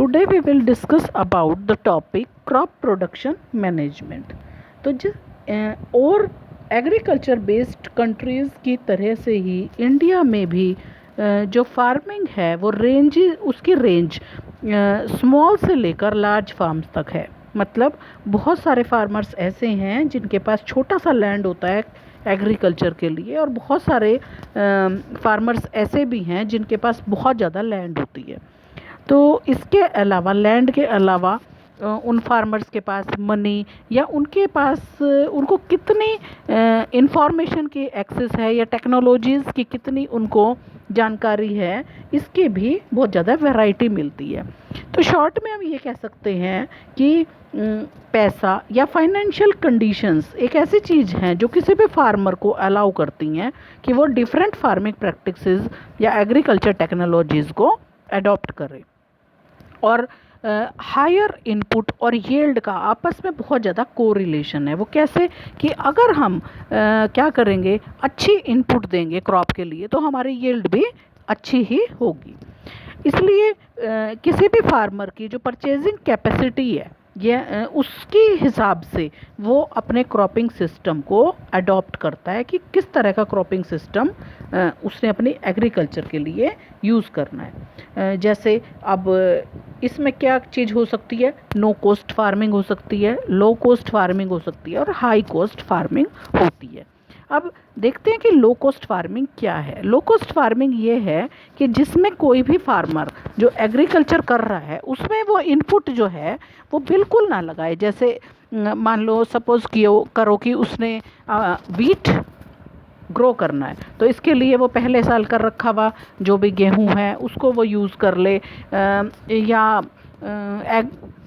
Today we will discuss about the topic crop production management. तो और agriculture based countries की तरह से ही इंडिया में भी जो फार्मिंग है वो उसकी रेंज स्मॉल से लेकर लार्ज फार्म्स तक है। मतलब बहुत सारे फार्मर्स ऐसे हैं जिनके पास छोटा सा लैंड होता है एग्रीकल्चर के लिए, और बहुत सारे फार्मर्स ऐसे भी हैं जिनके पास बहुत ज़्यादा लैंड होती है। तो इसके अलावा लैंड के अलावा उन फार्मर्स के पास मनी या उनके पास उनको कितनी इंफॉर्मेशन की एक्सेस है या टेक्नोलॉजीज़ की कितनी उनको जानकारी है, इसकी भी बहुत ज़्यादा वैरायटी मिलती है। तो शॉर्ट में हम ये कह सकते हैं कि पैसा या फाइनेंशियल कंडीशंस एक ऐसी चीज़ हैं जो किसी भी फार्मर को अलाउ करती हैं कि वो डिफरेंट फार्मिंग प्रैक्टिसेस या एग्रीकल्चर टेक्नोलॉजीज़ को अडॉप्ट करें। और हायर इनपुट और यील्ड का आपस में बहुत ज़्यादा कोरिलेशन है। वो कैसे कि अगर हम क्या करेंगे, अच्छी इनपुट देंगे क्रॉप के लिए तो हमारी यील्ड भी अच्छी ही होगी। इसलिए किसी भी फार्मर की जो परचेजिंग कैपेसिटी है ये उसके हिसाब से वो अपने क्रॉपिंग सिस्टम को अडॉप्ट करता है कि किस तरह का क्रॉपिंग सिस्टम उसने अपनी एग्रीकल्चर के लिए यूज़ करना है। जैसे अब इसमें क्या चीज़ हो सकती है, नो कॉस्ट फार्मिंग हो सकती है, लो कॉस्ट फार्मिंग हो सकती है और हाई कॉस्ट फार्मिंग होती है। अब देखते हैं कि लो कॉस्ट फार्मिंग क्या है। लो कॉस्ट फार्मिंग ये है कि जिसमें कोई भी फार्मर जो एग्रीकल्चर कर रहा है उसमें वो इनपुट जो है वो बिल्कुल ना लगाए। जैसे मान लो सपोज़ करो कि उसने वीट ग्रो करना है, तो इसके लिए वो पहले साल कर रखा हुआ जो भी गेहूं है उसको वो यूज़ कर ले, या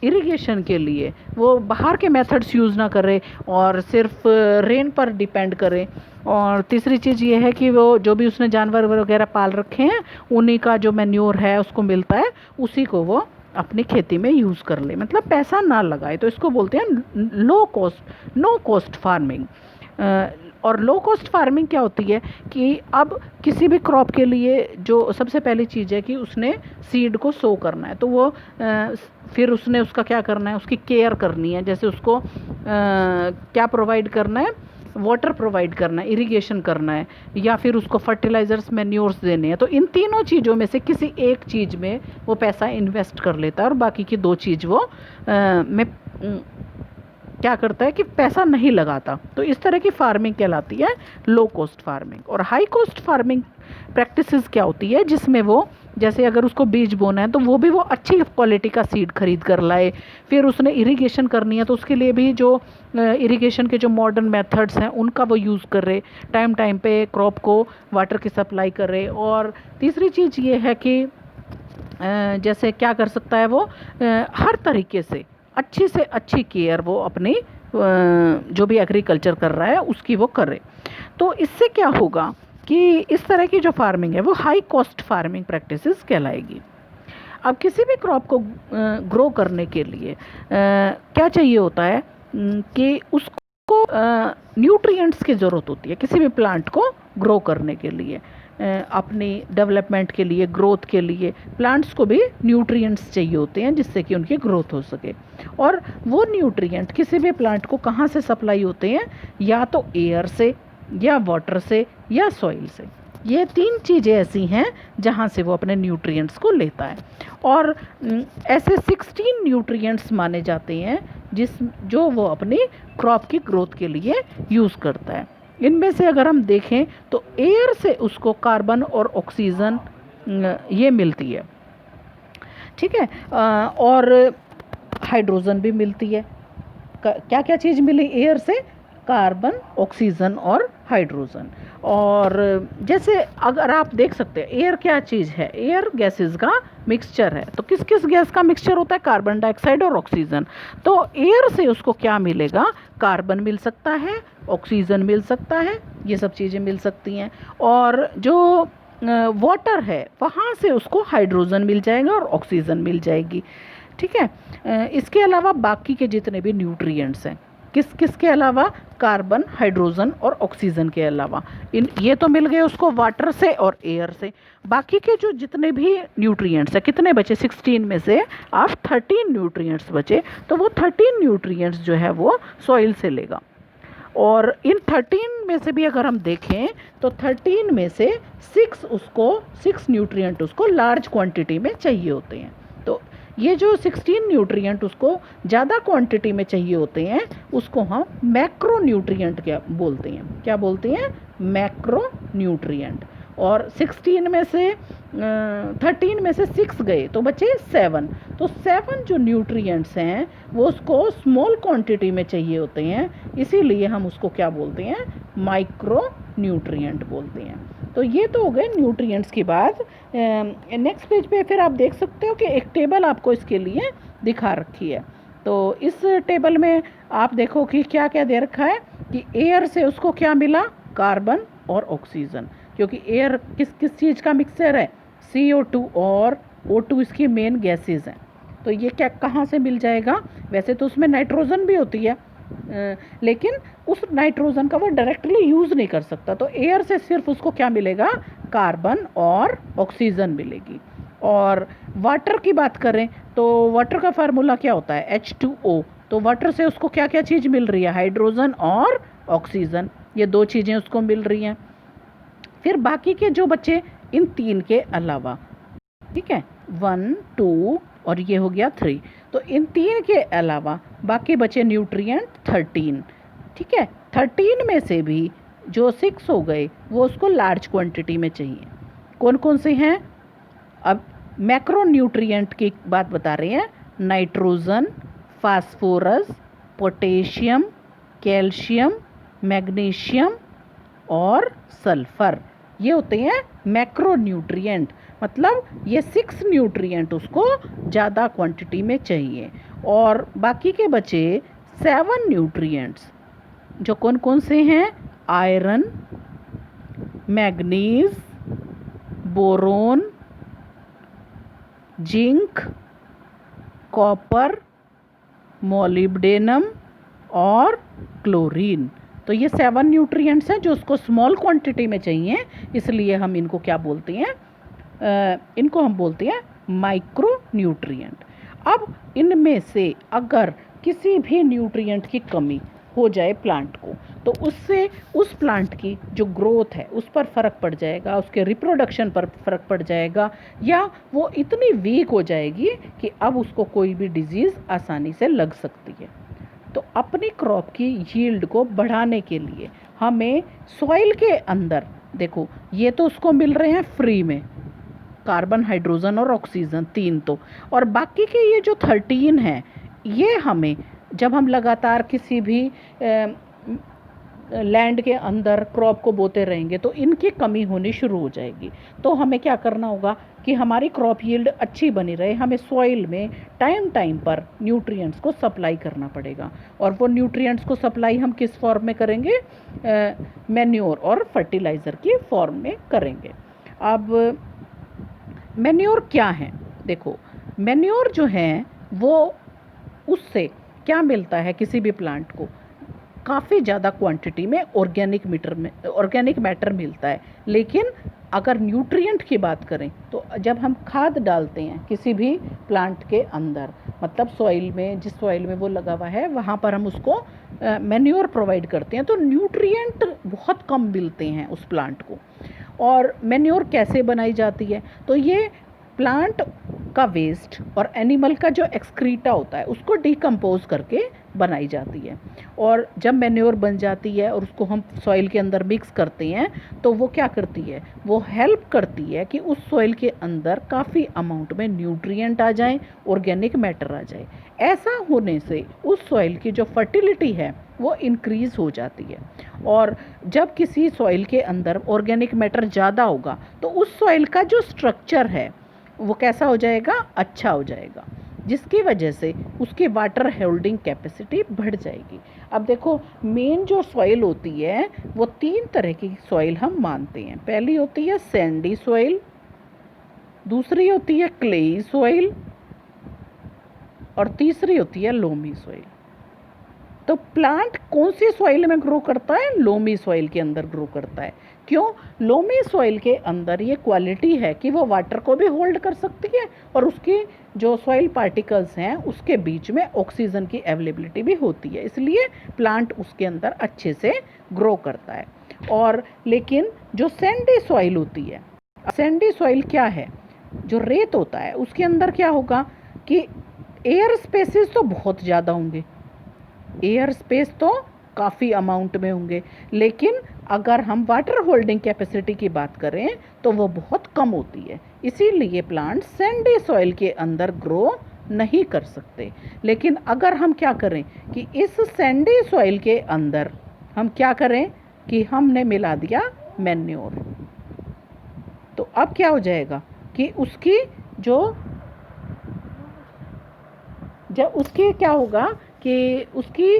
इरिगेशन के लिए वो बाहर के मेथड्स यूज़ ना करे और सिर्फ रेन पर डिपेंड करे। और तीसरी चीज़ ये है कि वो जो भी उसने जानवर वगैरह पाल रखे हैं उन्हीं का जो मैन्योर है उसको मिलता है, उसी को वो अपनी खेती में यूज़ कर ले, मतलब पैसा ना लगाए। तो इसको बोलते हैं नो कॉस्ट फार्मिंग। और लो कॉस्ट फार्मिंग क्या होती है कि अब किसी भी क्रॉप के लिए जो सबसे पहली चीज़ है कि उसने सीड को सो करना है, तो वो फिर उसने उसका क्या करना है, उसकी केयर करनी है। जैसे उसको क्या प्रोवाइड करना है, वाटर प्रोवाइड करना है, इरिगेशन करना है, या फिर उसको फर्टिलाइज़र्स मैन्योर्स देने हैं। तो इन तीनों चीज़ों में से किसी एक चीज़ में वो पैसा इन्वेस्ट कर लेता है और बाकी की दो चीज़ वो में क्या करता है कि पैसा नहीं लगाता। तो इस तरह की फार्मिंग कहलाती है लो कॉस्ट फार्मिंग। और हाई कॉस्ट फार्मिंग प्रैक्टिसेस क्या होती है जिसमें वो जैसे अगर उसको बीज बोना है तो वो भी वो अच्छी क्वालिटी का सीड खरीद कर लाए। फिर उसने इरिगेशन करनी है तो उसके लिए भी जो इरिगेशन के जो मॉडर्न मेथड्स हैं उनका वो यूज़ करे, टाइम टाइम पे क्रॉप को वाटर की सप्लाई करे। और तीसरी चीज़ ये है कि जैसे क्या कर सकता है वो हर तरीके से अच्छी केयर वो अपनी जो भी एग्रीकल्चर कर रहा है उसकी वो करे। तो इससे क्या होगा कि इस तरह की जो फार्मिंग है वो हाई कॉस्ट फार्मिंग प्रैक्टिसेस कहलाएगी। अब किसी भी क्रॉप को ग्रो करने के लिए क्या चाहिए होता है कि उसको न्यूट्रिएंट्स की ज़रूरत होती है। किसी भी प्लांट को ग्रो करने के लिए अपनी डेवलपमेंट के लिए, ग्रोथ के लिए प्लांट्स को भी न्यूट्रिएंट्स चाहिए होते हैं जिससे कि उनकी ग्रोथ हो सके। और वो न्यूट्रिएंट किसी भी प्लांट को कहाँ से सप्लाई होते हैं, या तो एयर से या वाटर से या सॉइल से। ये तीन चीज़ें ऐसी हैं जहाँ से वो अपने न्यूट्रिएंट्स को लेता है। और ऐसे 16 न्यूट्रिएंट्स माने जाते हैं जो वो अपनी क्रॉप की ग्रोथ के लिए यूज़ करता है। इनमें से अगर हम देखें तो एयर से उसको कार्बन और ऑक्सीजन ये मिलती है, ठीक है, और हाइड्रोजन भी मिलती है। क्या क्या चीज़ मिली एयर से, कार्बन, ऑक्सीजन और हाइड्रोजन। और जैसे अगर आप देख सकते हैं एयर क्या चीज़ है, एयर गैसेस का मिक्सचर है। तो किस किस गैस का मिक्सचर होता है, कार्बन डाइऑक्साइड और ऑक्सीजन। तो एयर से उसको क्या मिलेगा, कार्बन मिल सकता है, ऑक्सीजन मिल सकता है, ये सब चीज़ें मिल सकती हैं। और जो वाटर है वहाँ से उसको हाइड्रोजन मिल जाएगा और ऑक्सीजन मिल जाएगी, ठीक है। इसके अलावा बाकी के जितने भी न्यूट्रिएंट्स हैं किस किस के अलावा? कार्बन, हाइड्रोजन और ऑक्सीजन के अलावा। ये तो मिल गए उसको वाटर से और एयर से। बाकी के जो जितने भी न्यूट्रिएंट्स है, कितने बचे? 16 में से आप 13 न्यूट्रिएंट्स बचे, तो वो 13 न्यूट्रिएंट्स जो है वो सॉइल से लेगा। और इन 13 में से भी अगर हम देखें तो 13 में से 6 न्यूट्रिएंट उसको लार्ज क्वांटिटी में चाहिए होते हैं। तो ये जो 16 न्यूट्रिएंट उसको ज़्यादा क्वांटिटी में चाहिए होते हैं, उसको हम मैक्रो न्यूट्रिएंट क्या बोलते हैं? क्या बोलते हैं? Macro nutrient. और 16 में से 13 में से 6 गए तो बचे 7। तो 7 जो न्यूट्रिएंट्स हैं वो उसको स्मॉल क्वांटिटी में चाहिए होते हैं, इसीलिए हम उसको क्या बोलते हैं? माइक्रो न्यूट्रिएंट बोलते हैं। तो ये तो हो गए न्यूट्रिएंट्स की बात। नेक्स्ट पेज पे फिर आप देख सकते हो कि एक टेबल आपको इसके लिए दिखा रखी है। तो इस टेबल में आप देखो कि क्या क्या दे रखा है कि एयर से उसको क्या मिला? कार्बन और ऑक्सीजन, क्योंकि एयर किस किस चीज़ का मिक्सचर है? CO2 और O2 इसकी मेन गैसेस हैं। तो ये क्या कहाँ से मिल जाएगा? वैसे तो उसमें नाइट्रोजन भी होती है, लेकिन उस नाइट्रोजन का वो डायरेक्टली यूज़ नहीं कर सकता, तो एयर से सिर्फ उसको क्या मिलेगा? कार्बन और ऑक्सीजन मिलेगी। और वाटर की बात करें तो वाटर का फार्मूला क्या होता है? H2O। तो वाटर से उसको क्या क्या चीज़ मिल रही है? हाइड्रोजन और ऑक्सीजन, ये 2 चीज़ें उसको मिल रही हैं। फिर बाकी के जो बचे इन 3 के अलावा, ठीक है, 1 2 और ये हो गया 3, तो इन 3 के अलावा बाकी बचे न्यूट्रिएंट 13। ठीक है, 13 में से भी जो 6 हो गए वो उसको लार्ज क्वांटिटी में चाहिए। कौन कौन से हैं? अब मैक्रो न्यूट्रिएंट की बात बता रहे हैं। Nitrogen, phosphorus, potassium, calcium, magnesium और सल्फर, ये होते हैं मैक्रो न्यूट्रिएंट। मतलब ये 6 न्यूट्रिएंट उसको ज़्यादा क्वांटिटी में चाहिए। और बाकी के बचे 7 न्यूट्रिएंट्स, जो कौन कौन से हैं? Iron, manganese, boron, zinc, copper, molybdenum और क्लोरीन। तो ये 7 न्यूट्रिएंट्स हैं जो उसको स्मॉल क्वांटिटी में चाहिए, इसलिए हम इनको क्या बोलते हैं? इनको हम बोलते हैं माइक्रो न्यूट्रिएंट। अब इनमें से अगर किसी भी न्यूट्रिएंट की कमी हो जाए प्लांट को, तो उससे उस प्लांट की जो ग्रोथ है उस पर फ़र्क पड़ जाएगा, उसके रिप्रोडक्शन पर फ़र्क पड़ जाएगा, या वो इतनी वीक हो जाएगी कि अब उसको कोई भी डिजीज़ आसानी से लग सकती है। तो अपनी क्रॉप की यील्ड को बढ़ाने के लिए हमें सॉइल के अंदर, देखो ये तो उसको मिल रहे हैं फ्री में, कार्बन, हाइड्रोजन और ऑक्सीजन 3 तो, और बाकी के ये जो 13 हैं ये हमें जब हम लगातार किसी भी लैंड के अंदर क्रॉप को बोते रहेंगे तो इनकी कमी होनी शुरू हो जाएगी। तो हमें क्या करना होगा कि हमारी क्रॉप यील्ड अच्छी बनी रहे, हमें सॉइल में टाइम टाइम पर न्यूट्रिएंट्स को सप्लाई करना पड़ेगा। और वो न्यूट्रिएंट्स को सप्लाई हम किस फॉर्म में करेंगे? मैन्योर और फर्टिलाइज़र की फॉर्म में करेंगे। अब मैन्योर क्या है? देखो मैन्योर जो है वो, उससे क्या मिलता है किसी भी प्लांट को? काफ़ी ज़्यादा क्वांटिटी में ऑर्गेनिक मैटर मिलता है। लेकिन अगर न्यूट्रिएंट की बात करें तो जब हम खाद डालते हैं किसी भी प्लांट के अंदर, मतलब सॉइल में, जिस सॉइल में वो लगा हुआ है वहाँ पर हम उसको मैन्योर प्रोवाइड करते हैं, तो न्यूट्रिएंट बहुत कम मिलते हैं उस प्लांट को। और मैन्योर कैसे बनाई जाती है? तो ये प्लांट का वेस्ट और एनिमल का जो एक्सक्रीटा होता है उसको डिकम्पोज करके बनाई जाती है। और जब मैन्योर बन जाती है और उसको हम सॉइल के अंदर मिक्स करते हैं तो वो क्या करती है? वो हेल्प करती है कि उस सॉइल के अंदर काफ़ी अमाउंट में न्यूट्रिएंट आ जाएं, ऑर्गेनिक मैटर आ जाए। ऐसा होने से उस सॉइल की जो फर्टिलिटी है वो इंक्रीज़ हो जाती है। और जब किसी सॉइल के अंदर ऑर्गेनिक मैटर ज़्यादा होगा तो उस सॉइल का जो स्ट्रक्चर है वो कैसा हो जाएगा? अच्छा हो जाएगा, जिसकी वजह से उसकी वाटर होल्डिंग कैपेसिटी बढ़ जाएगी। अब देखो मेन जो सॉइल होती है वो 3 तरह की सॉइल हम मानते हैं। पहली होती है सैंडी सॉइल, दूसरी होती है क्लेई सॉइल और तीसरी होती है लोमी सॉइल। तो प्लांट कौन सी सॉइल में ग्रो करता है? लोमी सॉइल के अंदर ग्रो करता है। क्यों? लोमी सॉइल के अंदर ये क्वालिटी है कि वो वाटर को भी होल्ड कर सकती है और उसकी जो सॉइल पार्टिकल्स हैं उसके बीच में ऑक्सीजन की अवेलेबिलिटी भी होती है, इसलिए प्लांट उसके अंदर अच्छे से ग्रो करता है। और लेकिन जो सैंडी सॉइल होती है, सैंडी सॉइल क्या है? जो रेत होता है उसके अंदर क्या होगा कि एयर स्पेसेस तो बहुत ज़्यादा होंगे, एयर स्पेस तो काफ़ी अमाउंट में होंगे, लेकिन अगर हम वाटर होल्डिंग कैपेसिटी की बात करें तो वो बहुत कम होती है, इसीलिए प्लांट सैंडी सॉइल के अंदर ग्रो नहीं कर सकते। लेकिन अगर हम क्या करें कि इस सैंडी सॉइल के अंदर हम क्या करें कि हमने मिला दिया मैन्योर, तो अब क्या हो जाएगा कि उसकी जब उसकी क्या होगा कि उसकी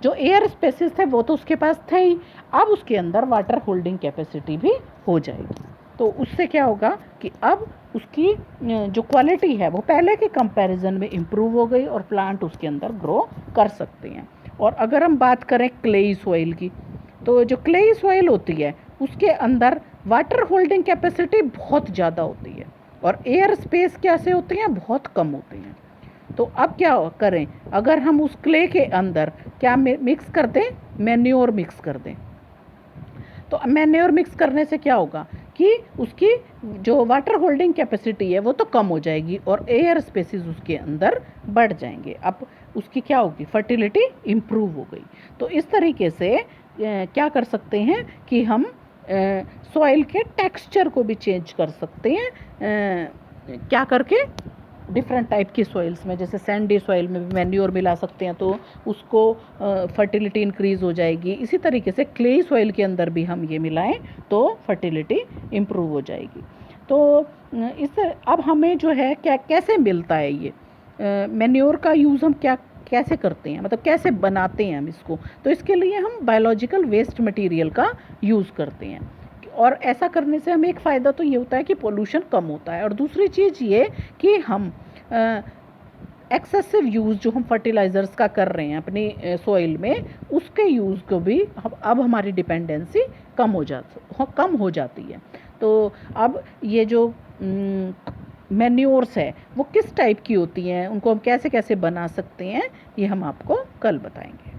जो एयर स्पेसेस थे वो तो उसके पास थे ही, अब उसके अंदर वाटर होल्डिंग कैपेसिटी भी हो जाएगी। तो उससे क्या होगा कि अब उसकी जो क्वालिटी है वो पहले के कंपैरिजन में इम्प्रूव हो गई और प्लांट उसके अंदर ग्रो कर सकते हैं। और अगर हम बात करें क्लेई सॉइल की, तो जो क्लेई सॉइल होती है उसके अंदर वाटर होल्डिंग कैपेसिटी बहुत ज़्यादा होती है और एयर स्पेस कैसे होती हैं? बहुत कम होती हैं। तो अब क्या करें? अगर हम उस क्ले के अंदर क्या मिक्स कर दें? मैन्योर मिक्स कर दें। तो मैन्योर मिक्स करने से क्या होगा कि उसकी जो वाटर होल्डिंग कैपेसिटी है वो तो कम हो जाएगी और एयर स्पेसेस उसके अंदर बढ़ जाएंगे। अब उसकी क्या होगी? फर्टिलिटी इम्प्रूव हो गई। तो इस तरीके से क्या कर सकते हैं कि हम सॉइल के टेक्सचर को भी चेंज कर सकते हैं, क्या करके? डिफरेंट टाइप की सॉइल्स में, जैसे सैंडी सॉइल में भी मैन्योर मिला सकते हैं तो उसको फर्टिलिटी इंक्रीज़ हो जाएगी। इसी तरीके से क्ले सॉइल के अंदर भी हम ये मिलाएं तो फर्टिलिटी इम्प्रूव हो जाएगी। तो इस अब हमें जो है क्या कैसे मिलता है ये मैन्योर का यूज़ हम कैसे करते हैं, मतलब कैसे बनाते हैं हम इसको? तो इसके लिए हम बायोलॉजिकल वेस्ट मटेरियल का यूज़ करते हैं और ऐसा करने से हमें एक फ़ायदा तो ये होता है कि पोल्यूशन कम होता है और दूसरी चीज़ ये कि हम एक्सेसिव यूज़ जो हम फर्टिलाइज़र्स का कर रहे हैं अपनी सॉइल में, उसके यूज़ को भी अब हमारी डिपेंडेंसी कम हो जाती है। तो अब ये जो मैन्योर्स है वो किस टाइप की होती हैं, उनको हम कैसे कैसे बना सकते हैं, ये हम आपको कल बताएंगे।